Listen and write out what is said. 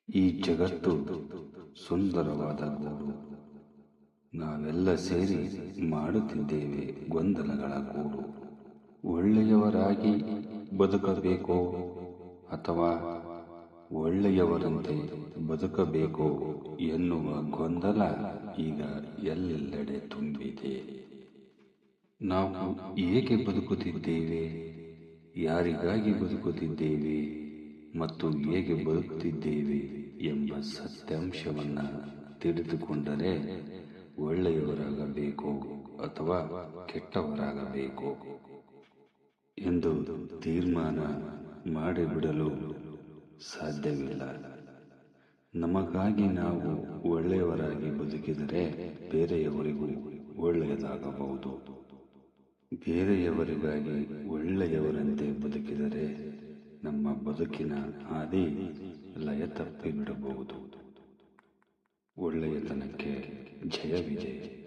ಈ ಜಗತ್ತು ಸುಂದರವಾದ ಗೂಡು. ನಾವೆಲ್ಲ ಸೇರಿ ಮಾಡುತ್ತಿದ್ದೇವೆ ಗೊಂದಲಗಳ ಗೂಡು. ಒಳ್ಳೆಯವರಾಗಿ ಬದುಕಬೇಕೋ ಅಥವಾ ಒಳ್ಳೆಯವರಂತೆ ಬದುಕಬೇಕೋ ಎನ್ನುವ ಗೊಂದಲ ಈಗ ಎಲ್ಲೆಡೆ ತುಂಬಿದೆ. ನಾವು ಏಕೆ ಬದುಕುತ್ತಿದ್ದೇವೆ, ಯಾರಿಗಾಗಿ ಬದುಕುತ್ತಿದ್ದೇವೆ ಮತ್ತು ಹೇಗೆ ಬದುಕುತ್ತಿದ್ದೇವೆ ಎಂಬ ಸತ್ಯಾಂಶವನ್ನು ತಿಳಿದುಕೊಂಡರೆ ಒಳ್ಳೆಯವರಾಗಬೇಕು ಅಥವಾ ಕೆಟ್ಟವರಾಗಬೇಕು ಎಂದು ತೀರ್ಮಾನ ಮಾಡಿಬಿಡಲು ಸಾಧ್ಯವಿಲ್ಲ. ನಮಗಾಗಿ ನಾವು ಒಳ್ಳೆಯವರಾಗಿ ಬದುಕಿದರೆ ಬೇರೆಯವರಿಗೂ ಒಳ್ಳೆಯದಾಗಬಹುದು. ಬೇರೆಯವರಿಗಾಗಿ ಒಳ್ಳೆಯವರಂತೆ ಬದುಕಿದರೆ ನಮ್ಮ ಬದುಕಿನ ಹಾದಿ ಲಯ ತಪ್ಪಿ ಬಿಡಬಹುದು. ಒಳ್ಳೆಯತನಕ್ಕೆ ಜಯವಿದೆ.